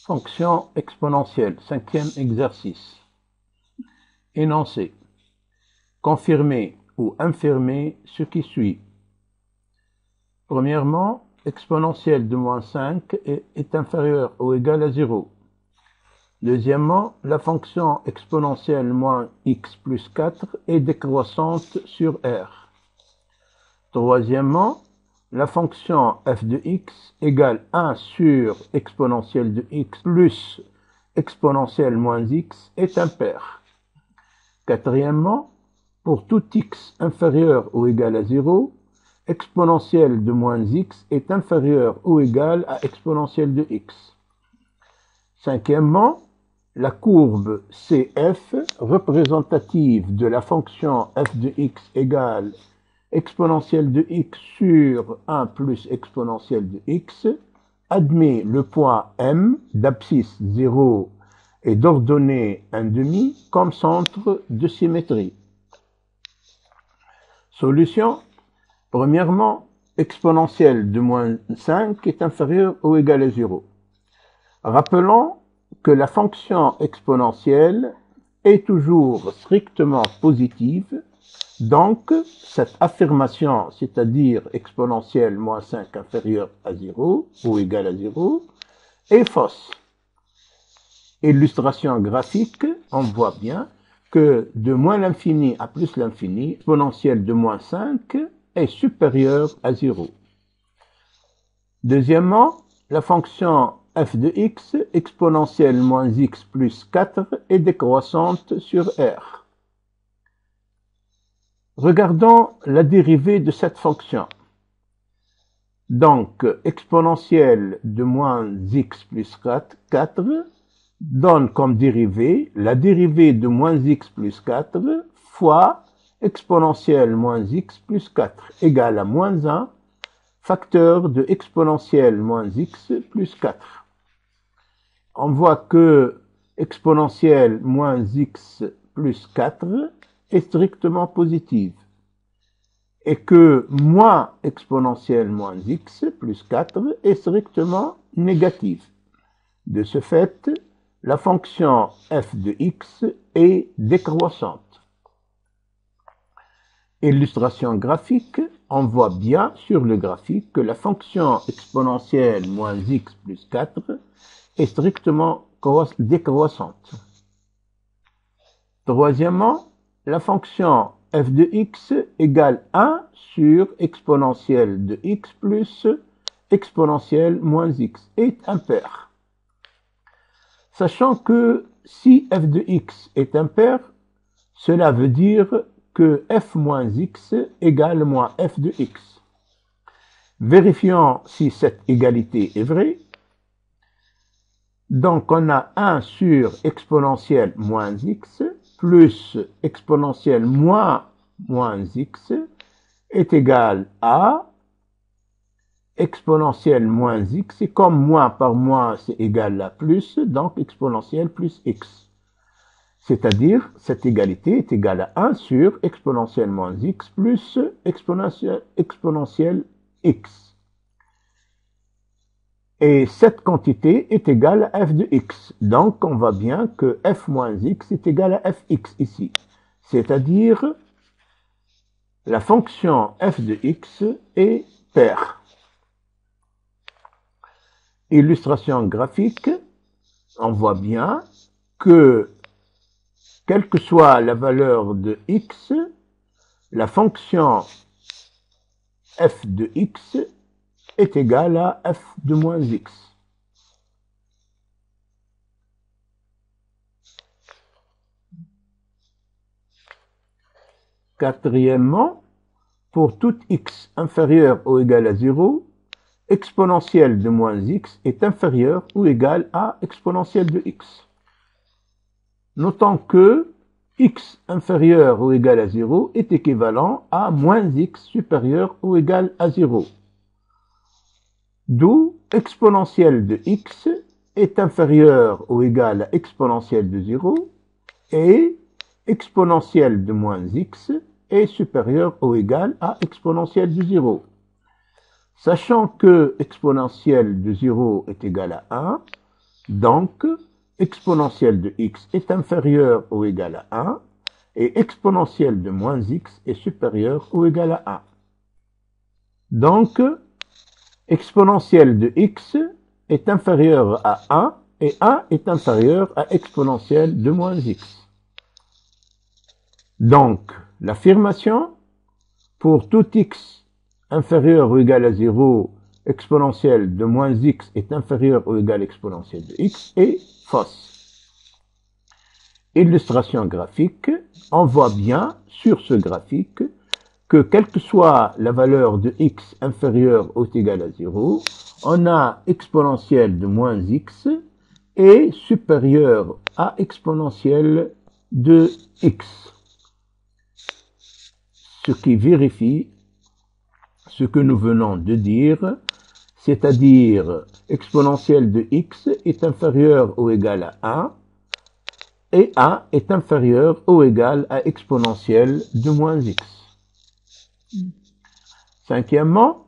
Fonction exponentielle, cinquième exercice. Énoncé. Confirmer ou infirmer ce qui suit. Premièrement, exponentielle de moins 5 est inférieure ou égale à 0. Deuxièmement, la fonction exponentielle moins x plus 4 est décroissante sur R. Troisièmement, la fonction f de x égale 1 sur exponentielle de x plus exponentielle moins x est impair. Quatrièmement, pour tout x inférieur ou égal à 0, exponentielle de moins x est inférieure ou égale à exponentielle de x. Cinquièmement, la courbe CF, représentative de la fonction f de x égale exponentielle de x sur 1 plus exponentielle de x, admet le point M d'abscisse 0 et d'ordonnée 1,5 comme centre de symétrie. Solution. Premièrement, exponentielle de moins 5 est inférieure ou égale à 0. Rappelons que la fonction exponentielle est toujours strictement positive. Donc, cette affirmation, c'est-à-dire exponentielle moins 5 inférieure à 0 ou égale à 0, est fausse. Illustration graphique, on voit bien que de moins l'infini à plus l'infini, exponentielle de moins 5 est supérieure à 0. Deuxièmement, la fonction f de x, exponentielle moins x plus 4, est décroissante sur R. Regardons la dérivée de cette fonction. Donc, exponentielle de moins x plus 4 donne comme dérivée la dérivée de moins x plus 4 fois exponentielle moins x plus 4 égale à moins 1 facteur de exponentielle moins x plus 4. On voit que exponentielle moins x plus 4 est strictement positive et que moins exponentielle moins x plus 4 est strictement négative. De ce fait, la fonction f de x est décroissante. Illustration graphique, on voit bien sur le graphique que la fonction exponentielle moins x plus 4 est strictement décroissante. Troisièmement, la fonction f de x égale 1 sur exponentielle de x plus exponentielle moins x est impair. Sachant que si f de x est impair, cela veut dire que f moins x égale moins f de x. Vérifions si cette égalité est vraie. Donc on a 1 sur exponentielle moins x plus exponentielle moins x est égal à exponentielle moins x, et comme moins par moins c'est égal à plus, donc exponentielle plus x. C'est-à-dire, cette égalité est égale à 1 sur exponentielle moins x plus exponentielle x. Et cette quantité est égale à f de x. Donc, on voit bien que f moins x est égal à fx ici. C'est-à-dire, la fonction f de x est paire. Illustration graphique, on voit bien que, quelle que soit la valeur de x, la fonction f de x est égal à f de moins x. Quatrièmement, pour tout x inférieur ou égal à 0, exponentielle de moins x est inférieure ou égale à exponentielle de x. Notons que x inférieur ou égal à 0 est équivalent à moins x supérieur ou égal à 0. D'où exponentielle de x est inférieure ou égale à exponentielle de 0 et exponentielle de moins x est supérieure ou égale à exponentielle de 0. Sachant que exponentielle de 0 est égale à 1, Donc, exponentielle de x est inférieur ou égal à 1 et exponentielle de moins x est supérieur ou égal à 1. Donc, exponentielle de x est inférieur à 1 et 1 est inférieur à exponentielle de moins x. Donc, l'affirmation, pour tout x inférieur ou égal à 0, exponentielle de moins x est inférieure ou égale à exponentielle de x est fausse. Illustration graphique, on voit bien sur ce graphique que quelle que soit la valeur de x inférieure ou égale à 0, on a exponentielle de moins x est supérieure à exponentielle de x. Ce qui vérifie ce que nous venons de dire, c'est-à-dire exponentielle de x est inférieure ou égale à 1 et 1 est inférieur ou égal à exponentielle de moins x. Cinquièmement,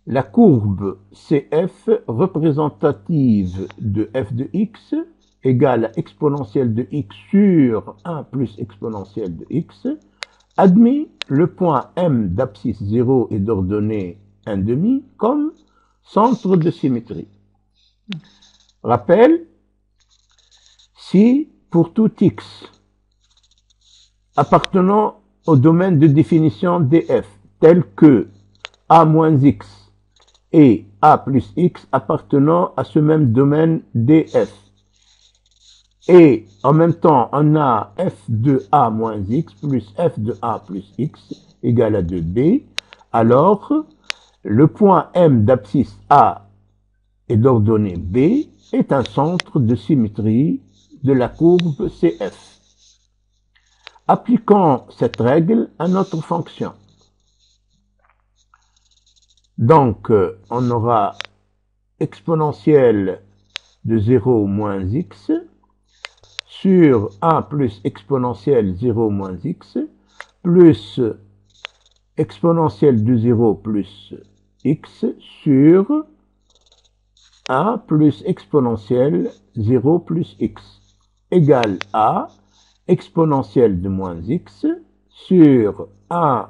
la courbe CF représentative de f de x égale à exponentielle de x sur 1 plus exponentielle de x admet le point M d'abscisse 0 et d'ordonnée 1,5 comme centre de symétrie. Rappel, si pour tout x appartenant au domaine de définition df tel que a moins x et a plus x appartenant à ce même domaine df, et en même temps on a f de a moins x plus f de a plus x égale à 2b, alors le point M d'abscisse A et d'ordonnée B est un centre de symétrie de la courbe CF. Appliquons cette règle à notre fonction. Donc, on aura exponentielle de 0 moins x sur 1 plus exponentielle 0 moins x plus exponentielle de 0 plus x sur 1 plus exponentielle 0 plus x égale à exponentielle de moins x sur 1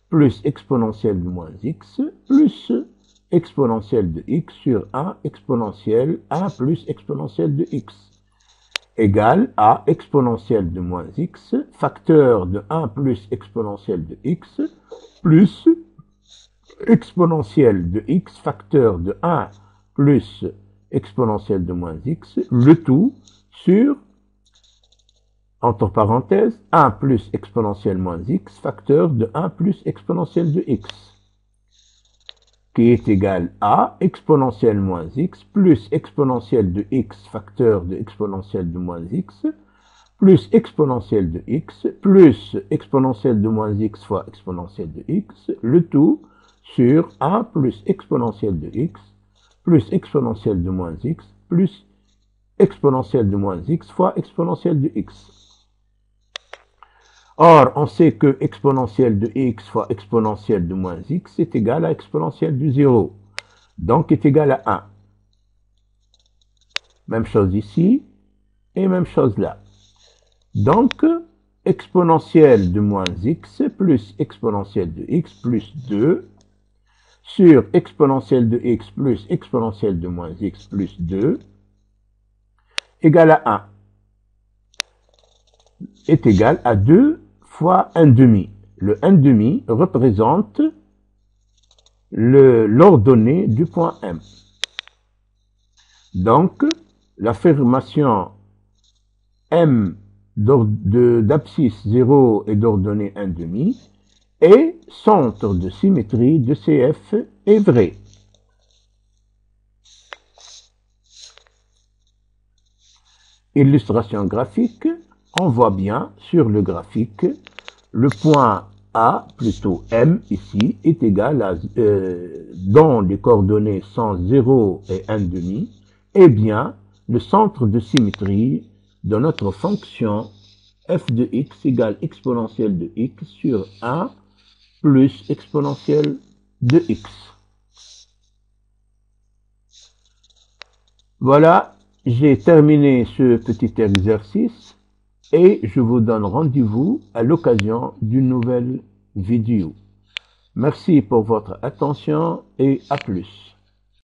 plus exponentielle de moins x plus exponentielle de x sur 1 exponentielle 1 plus exponentielle de x égale à exponentielle de moins x facteur de 1 plus exponentielle de x plus exponentielle de x facteur de 1 plus exponentielle de moins x, le tout sur, entre parenthèses, 1 plus exponentielle moins x facteur de 1 plus exponentielle de x, qui est égal à exponentielle moins x plus exponentielle de x facteur de exponentielle de moins x plus exponentielle de x plus exponentielle de moins x fois exponentielle de x, le tout sur 1 plus exponentielle de x plus exponentielle de moins x plus exponentielle de moins x fois exponentielle de x. Or, on sait que exponentielle de x fois exponentielle de moins x est égal à exponentielle de 0, donc est égal à 1. Même chose ici et même chose là. Donc, exponentielle de moins x plus exponentielle de x plus 2 sur exponentielle de x plus exponentielle de moins x plus 2 égale à 1 est égal à 2 fois 1,5. Le 1,5 représente l'ordonnée du point M. Donc, l'affirmation M d'abscisse 0 et d'ordonnée 1,5 et centre de symétrie de CF est vrai. Illustration graphique, on voit bien sur le graphique, le point A, plutôt M ici, est égal à, dont les coordonnées sont 0 et 1,5, est bien le centre de symétrie de notre fonction f de x égale exponentielle de x sur 1 plus exponentielle de x. Voilà j'ai terminé ce petit exercice et je vous donne rendez-vous à l'occasion d'une nouvelle vidéo. Merci pour votre attention et à plus.